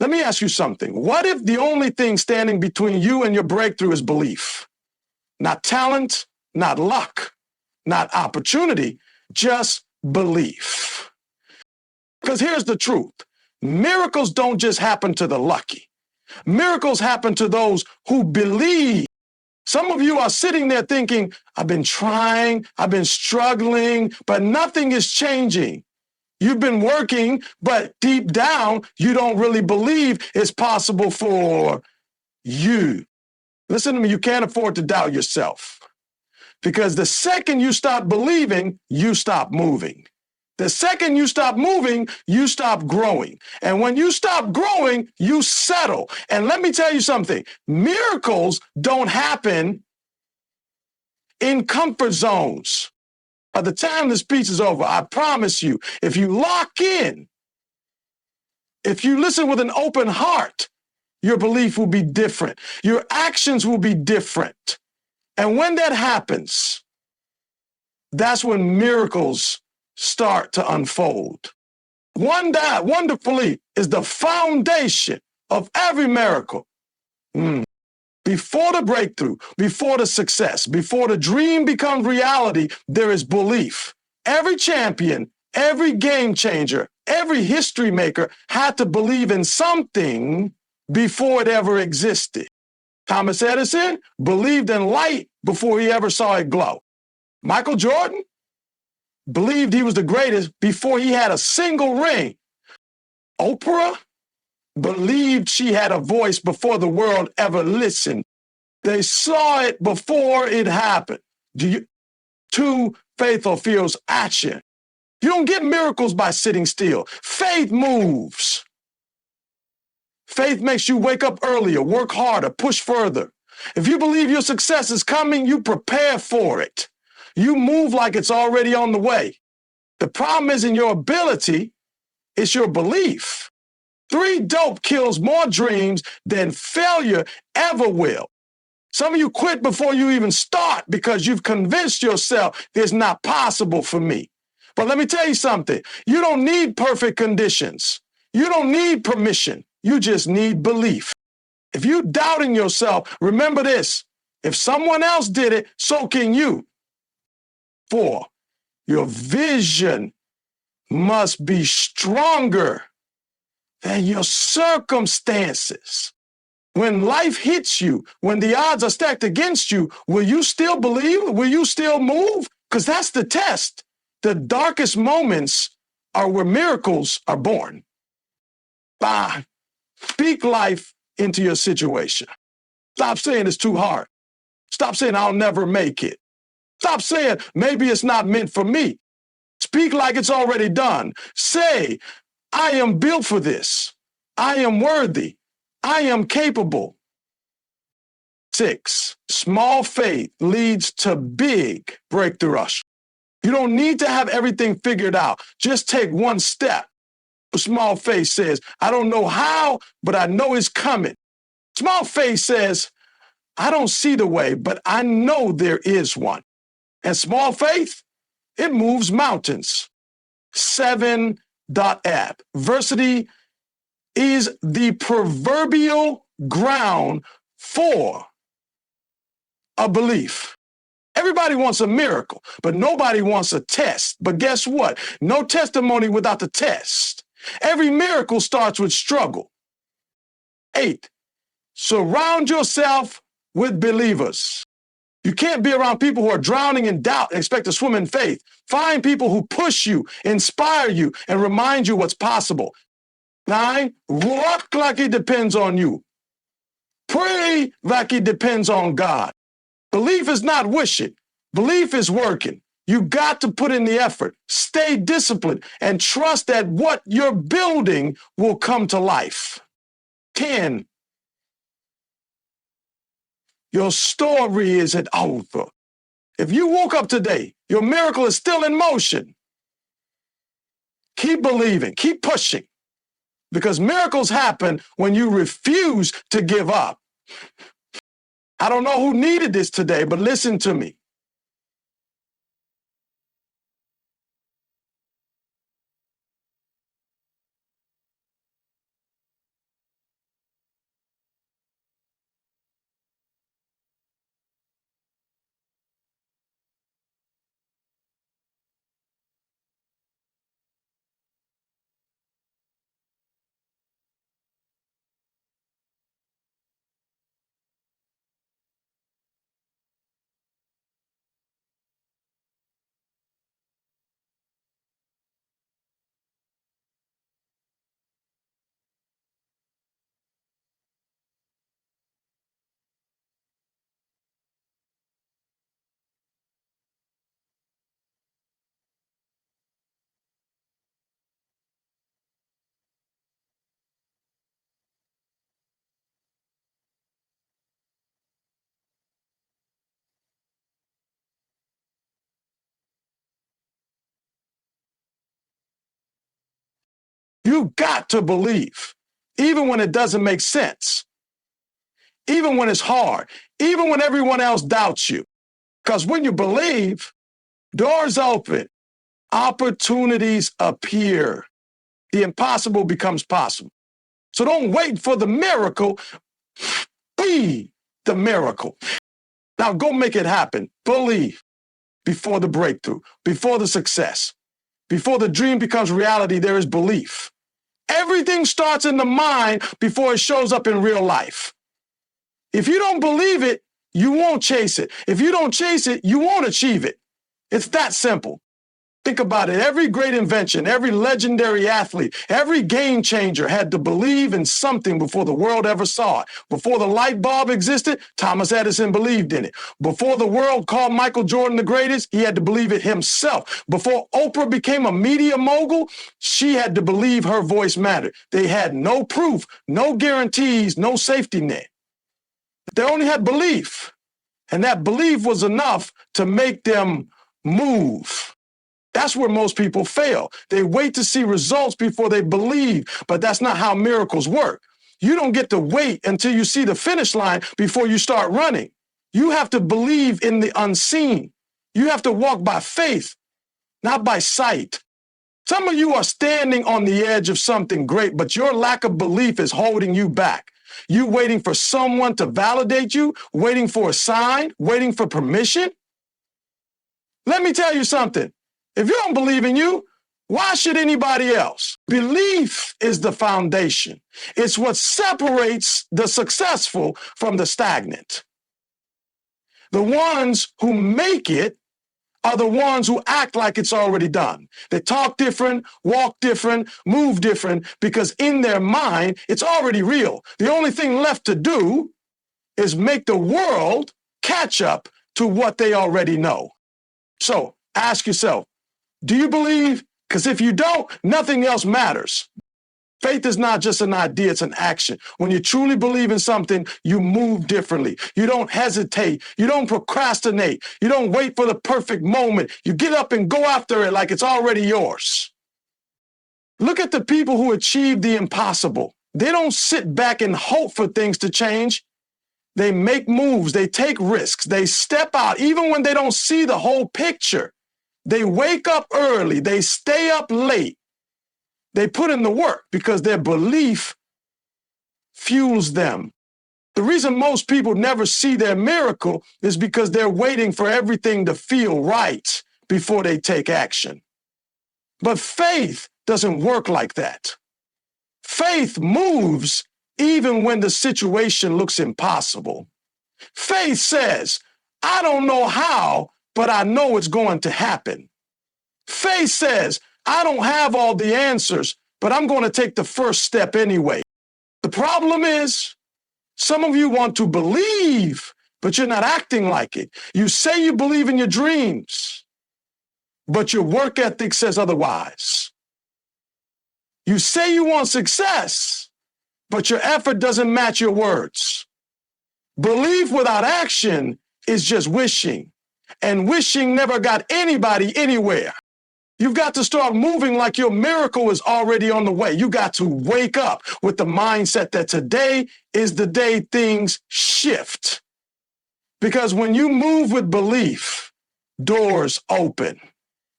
Let me ask you something. What if the only thing standing between you and your breakthrough is belief? Not talent, not luck, not opportunity, just belief. Because here's the truth. Miracles don't just happen to the lucky. Miracles happen to those who believe. Some of you are sitting there thinking, I've been trying, I've been struggling, but nothing is changing. You've been working, but deep down, you don't really believe it's possible for you. Listen to me, you can't afford to doubt yourself. Because the second you stop believing, you stop moving. The second you stop moving, you stop growing. And when you stop growing, you settle. And let me tell you something, miracles don't happen in comfort zones. By the time the speech is over, I promise you, if you lock in, if you listen with an open heart, your belief will be different. Your actions will be different. And when that happens, that's when miracles start to unfold. Wonderfully is the foundation of every miracle. Before the breakthrough, before the success, before the dream becomes reality, there is belief. Every champion, every game changer, every history maker had to believe in something before it ever existed. Thomas Edison believed in light before he ever saw it glow. Michael Jordan believed he was the greatest before he had a single ring. Oprah believed she had a voice before the world ever listened. They saw it before it happened. Two, faith or feels action. You don't get miracles by sitting still. Faith moves. Faith makes you wake up earlier, work harder, push further. If you believe your success is coming, you prepare for it. You move like it's already on the way. The problem isn't your ability, it's your belief. 3 dope kills more dreams than failure ever will. Some of you quit before you even start because you've convinced yourself it's not possible for me. But let me tell you something. You don't need perfect conditions. You don't need permission. You just need belief. If you're doubting yourself, remember this. If someone else did it, so can you. 4, your vision must be stronger than your circumstances. When life hits you, when the odds are stacked against you, will you still believe? Will you still move? Because that's the test. The darkest moments are where miracles are born. Speak life into your situation. Stop saying it's too hard. Stop saying I'll never make it. Stop saying maybe it's not meant for me. Speak like it's already done. Say, I am built for this. I am worthy. I am capable. 6, small faith leads to big breakthrough rush. You don't need to have everything figured out. Just take one step. Small faith says, I don't know how, but I know it's coming. Small faith says, I don't see the way, but I know there is one. And small faith, it moves mountains. 7.app. Adversity is the proverbial ground for a belief. Everybody wants a miracle, but nobody wants a test. But guess what? No testimony without the test. Every miracle starts with struggle. 8, surround yourself with believers. You can't be around people who are drowning in doubt and expect to swim in faith. Find people who push you, inspire you, and remind you what's possible. 9, walk like it depends on you. Pray like it depends on God. Belief is not wishing. Belief is working. You got to put in the effort, stay disciplined, and trust that what you're building will come to life. 10, your story isn't over. If you woke up today, your miracle is still in motion. Keep believing, keep pushing, because miracles happen when you refuse to give up. I don't know who needed this today, but listen to me. You got to believe, even when it doesn't make sense, even when it's hard, even when everyone else doubts you. Because when you believe, doors open, opportunities appear. The impossible becomes possible. So don't wait for the miracle. Be the miracle. Now go make it happen. Believe before the breakthrough, before the success, before the dream becomes reality, there is belief. Everything starts in the mind before it shows up in real life. If you don't believe it, you won't chase it. If you don't chase it, you won't achieve it. It's that simple. Think about it. Every great invention, every legendary athlete, every game changer had to believe in something before the world ever saw it. Before the light bulb existed, Thomas Edison believed in it. Before the world called Michael Jordan the greatest, he had to believe it himself. Before Oprah became a media mogul, she had to believe her voice mattered. They had no proof, no guarantees, no safety net. They only had belief. And that belief was enough to make them move. That's where most people fail. They wait to see results before they believe, but that's not how miracles work. You don't get to wait until you see the finish line before you start running. You have to believe in the unseen. You have to walk by faith, not by sight. Some of you are standing on the edge of something great, but your lack of belief is holding you back. You waiting for someone to validate you, waiting for a sign, waiting for permission. Let me tell you something. If you don't believe in you, why should anybody else? Belief is the foundation. It's what separates the successful from the stagnant. The ones who make it are the ones who act like it's already done. They talk different, walk different, move different, because in their mind, it's already real. The only thing left to do is make the world catch up to what they already know. So ask yourself, do you believe? Because if you don't, nothing else matters. Faith is not just an idea, it's an action. When you truly believe in something, you move differently. You don't hesitate. You don't procrastinate. You don't wait for the perfect moment. You get up and go after it like it's already yours. Look at the people who achieve the impossible. They don't sit back and hope for things to change. They make moves. They take risks. They step out even when they don't see the whole picture. They wake up early. They stay up late. They put in the work because their belief fuels them. The reason most people never see their miracle is because they're waiting for everything to feel right before they take action. But faith doesn't work like that. Faith moves even when the situation looks impossible. Faith says, I don't know how, but I know it's going to happen. Faith says, I don't have all the answers, but I'm going to take the first step anyway. The problem is, some of you want to believe, but you're not acting like it. You say you believe in your dreams, but your work ethic says otherwise. You say you want success, but your effort doesn't match your words. Belief without action is just wishing, and wishing never got anybody anywhere. You've got to start moving like your miracle is already on the way. You got to wake up with the mindset that today is the day things shift. Because when you move with belief, doors open.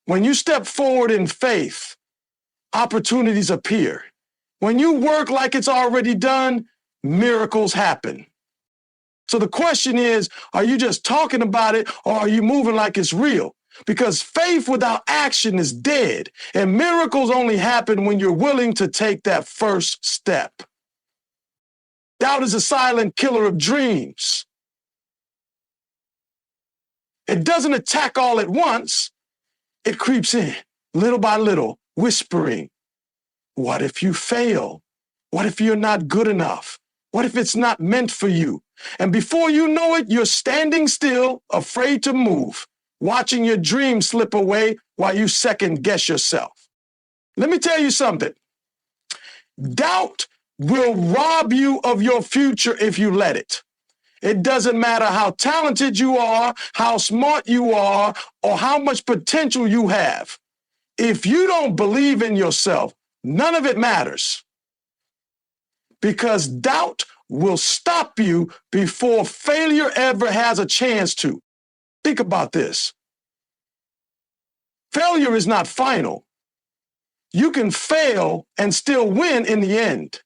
When you step forward in faith, opportunities appear. When you work like it's already done, miracles happen. So the question is, are you just talking about it or are you moving like it's real? Because faith without action is dead, and miracles only happen when you're willing to take that first step. Doubt is a silent killer of dreams. It doesn't attack all at once. It creeps in, little by little, whispering, what if you fail? What if you're not good enough? What if it's not meant for you? And before you know it, you're standing still, afraid to move, watching your dream slip away while you second guess yourself. Let me tell you something. Doubt will rob you of your future if you let it. It doesn't matter how talented you are, how smart you are, or how much potential you have. If you don't believe in yourself, None of it matters, because doubt will stop you before failure ever has a chance to. Think about this. Failure is not final. You can fail and still win in the end.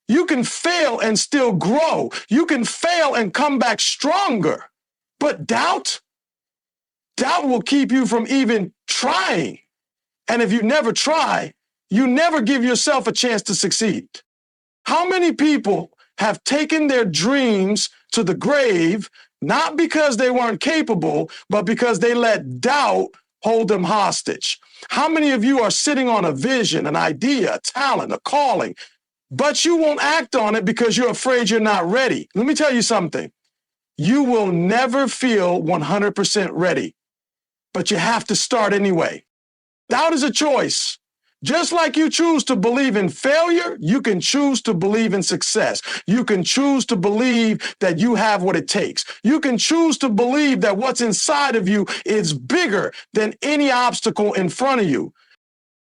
You can fail and still grow. You can fail and come back stronger. But doubt will keep you from even trying. And if you never try, you never give yourself a chance to succeed. How many people have taken their dreams to the grave, not because they weren't capable, but because they let doubt hold them hostage? How many of you are sitting on a vision, an idea, a talent, a calling, but you won't act on it because you're afraid you're not ready? Let me tell you something. You will never feel 100% ready, but you have to start anyway. Doubt is a choice. Just like you choose to believe in failure, you can choose to believe in success. You can choose to believe that you have what it takes. You can choose to believe that what's inside of you is bigger than any obstacle in front of you.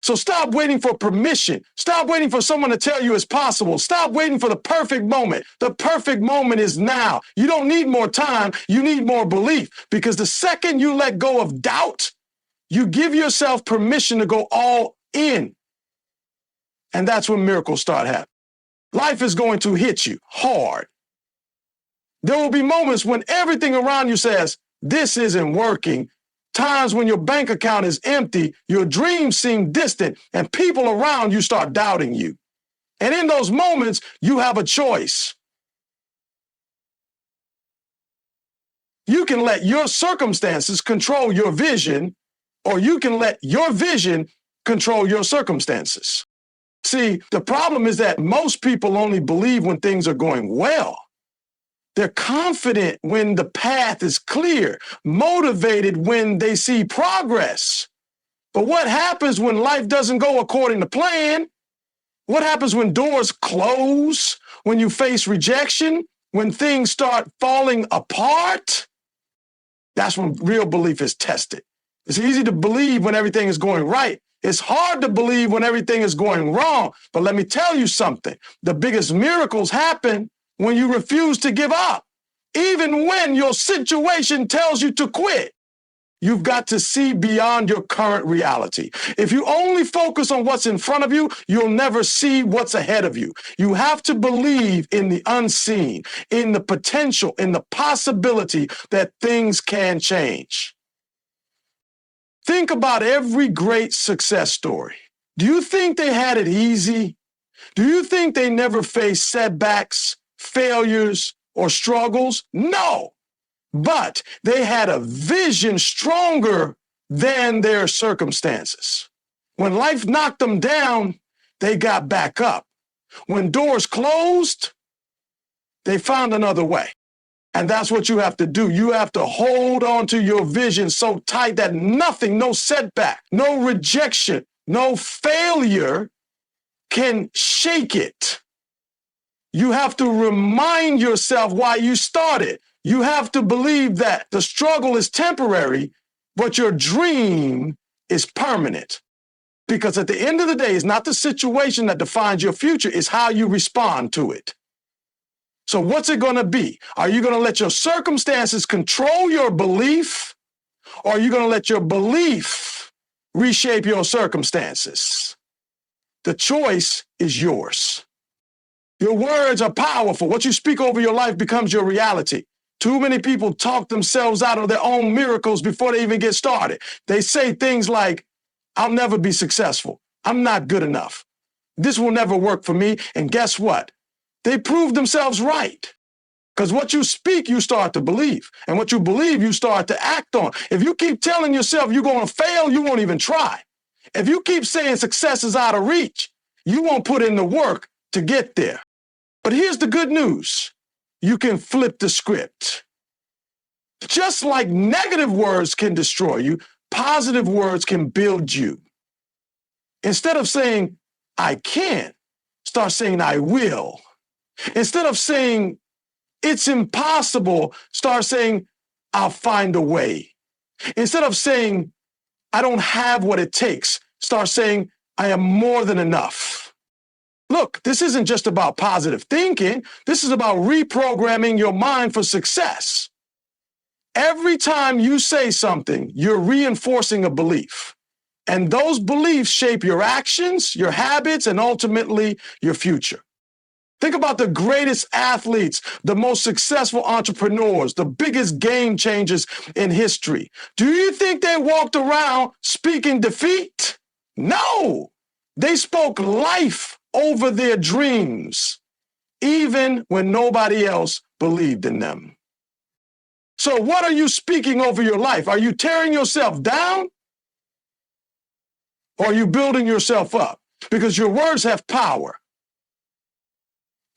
So stop waiting for permission. Stop waiting for someone to tell you it's possible. Stop waiting for the perfect moment. The perfect moment is now. You don't need more time. You need more belief, because the second you let go of doubt, you give yourself permission to go all in. And that's when miracles start happening. Life is going to hit you hard. There will be moments when everything around you says, this isn't working. Times when your bank account is empty, your dreams seem distant, and people around you start doubting you. And in those moments, you have a choice. You can let your circumstances control your vision, or you can let your vision control your circumstances. See, the problem is that most people only believe when things are going well. They're confident when the path is clear, motivated when they see progress. But what happens when life doesn't go according to plan? What happens when doors close, when you face rejection, when things start falling apart? That's when real belief is tested. It's easy to believe when everything is going right. It's hard to believe when everything is going wrong. But let me tell you something. The biggest miracles happen when you refuse to give up. Even when your situation tells you to quit, you've got to see beyond your current reality. If you only focus on what's in front of you, you'll never see what's ahead of you. You have to believe in the unseen, in the potential, in the possibility that things can change. Think about every great success story. Do you think they had it easy? Do you think they never faced setbacks, failures, or struggles? No. But they had a vision stronger than their circumstances. When life knocked them down, they got back up. When doors closed, they found another way. And that's what you have to do. You have to hold on to your vision so tight that nothing, no setback, no rejection, no failure can shake it. You have to remind yourself why you started. You have to believe that the struggle is temporary, but your dream is permanent. Because at the end of the day, it's not the situation that defines your future, it's how you respond to it. So what's it going to be? Are you going to let your circumstances control your belief, or are you going to let your belief reshape your circumstances? The choice is yours. Your words are powerful. What you speak over your life becomes your reality. Too many people talk themselves out of their own miracles before they even get started. They say things like, I'll never be successful. I'm not good enough. This will never work for me. And guess what? They prove themselves right. Because what you speak, you start to believe. And what you believe, you start to act on. If you keep telling yourself you're going to fail, you won't even try. If you keep saying success is out of reach, you won't put in the work to get there. But here's the good news. You can flip the script. Just like negative words can destroy you, positive words can build you. Instead of saying, I can, start saying, I will. Instead of saying, it's impossible, start saying, I'll find a way. Instead of saying, I don't have what it takes, start saying, I am more than enough. Look, this isn't just about positive thinking. This is about reprogramming your mind for success. Every time you say something, you're reinforcing a belief. And those beliefs shape your actions, your habits, and ultimately your future. Think about the greatest athletes, the most successful entrepreneurs, the biggest game changers in history. Do you think they walked around speaking defeat? No! They spoke life over their dreams, even when nobody else believed in them. So what are you speaking over your life? Are you tearing yourself down? Or are you building yourself up? Because your words have power.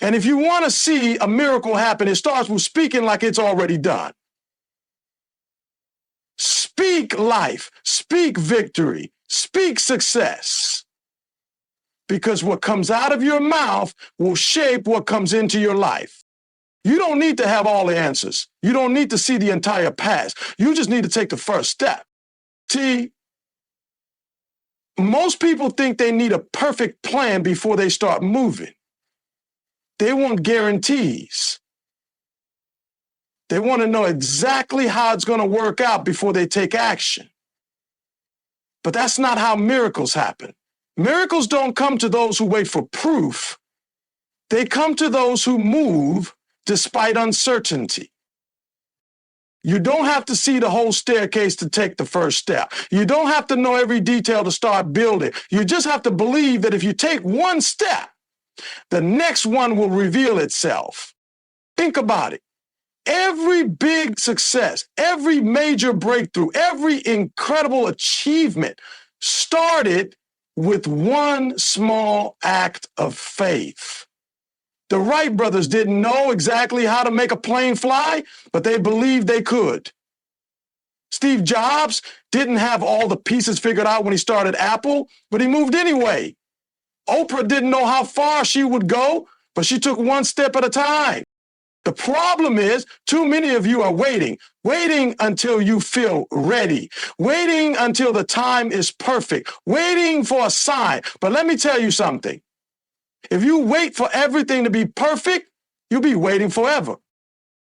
And if you want to see a miracle happen, it starts with speaking like it's already done. Speak life, speak victory, speak success. Because what comes out of your mouth will shape what comes into your life. You don't need to have all the answers. You don't need to see the entire past. You just need to take the first step. See, most people think they need a perfect plan before they start moving. They want guarantees. They want to know exactly how it's going to work out before they take action. But that's not how miracles happen. Miracles don't come to those who wait for proof. They come to those who move despite uncertainty. You don't have to see the whole staircase to take the first step. You don't have to know every detail to start building. You just have to believe that if you take one step, the next one will reveal itself. Think about it. Every big success, every major breakthrough, every incredible achievement started with one small act of faith. The Wright brothers didn't know exactly how to make a plane fly, but they believed they could. Steve Jobs didn't have all the pieces figured out when he started Apple, but he moved anyway. Oprah didn't know how far she would go, but she took one step at a time. The problem is, too many of you are waiting until you feel ready, waiting until the time is perfect, waiting for a sign. But let me tell you something. If you wait for everything to be perfect, you'll be waiting forever.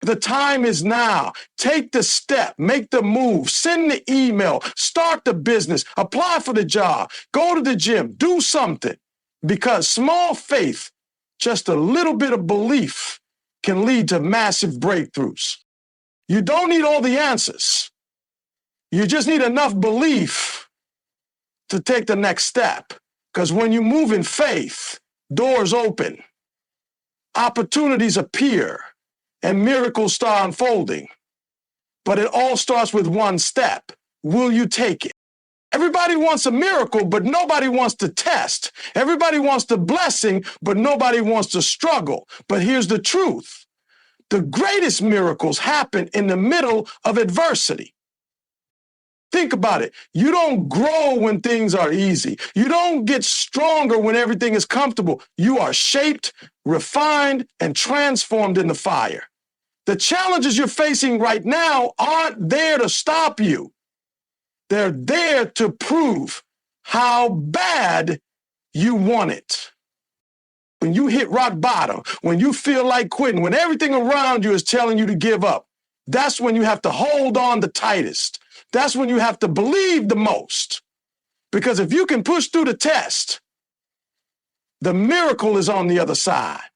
The time is now. Take the step, make the move, send the email, start the business, apply for the job, go to the gym, do something. Because small faith, just a little bit of belief, can lead to massive breakthroughs. You don't need all the answers. You just need enough belief to take the next step. Because when you move in faith, doors open, opportunities appear, and miracles start unfolding. But it all starts with one step. Will you take it? Everybody wants a miracle, but nobody wants to test. Everybody wants the blessing, but nobody wants to struggle. But here's the truth. The greatest miracles happen in the middle of adversity. Think about it. You don't grow when things are easy. You don't get stronger when everything is comfortable. You are shaped, refined, and transformed in the fire. The challenges you're facing right now aren't there to stop you. They're there to prove how bad you want it. When you hit rock bottom, when you feel like quitting, when everything around you is telling you to give up, that's when you have to hold on the tightest. That's when you have to believe the most. Because if you can push through the test, the miracle is on the other side.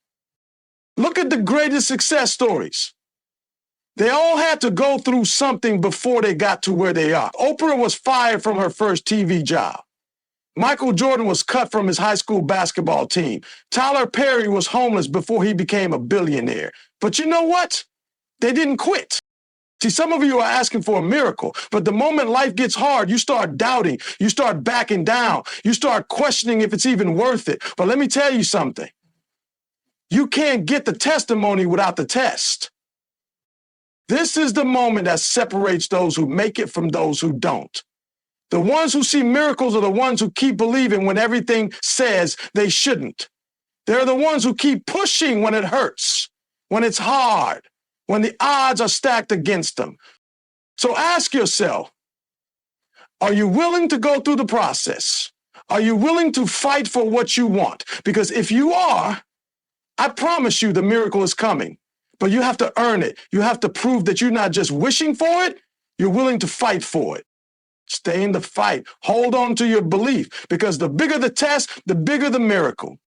Look at the greatest success stories. They all had to go through something before they got to where they are. Oprah was fired from her first TV job. Michael Jordan was cut from his high school basketball team. Tyler Perry was homeless before he became a billionaire. But you know what? They didn't quit. See, some of you are asking for a miracle, but the moment life gets hard, you start doubting, you start backing down, you start questioning if it's even worth it. But let me tell you something. You can't get the testimony without the test. This is the moment that separates those who make it from those who don't. The ones who see miracles are the ones who keep believing when everything says they shouldn't. They're the ones who keep pushing when it hurts, when it's hard, when the odds are stacked against them. So ask yourself, are you willing to go through the process? Are you willing to fight for what you want? Because if you are, I promise you the miracle is coming. But you have to earn it. You have to prove that you're not just wishing for it, you're willing to fight for it. Stay in the fight. Hold on to your belief, because the bigger the test, the bigger the miracle.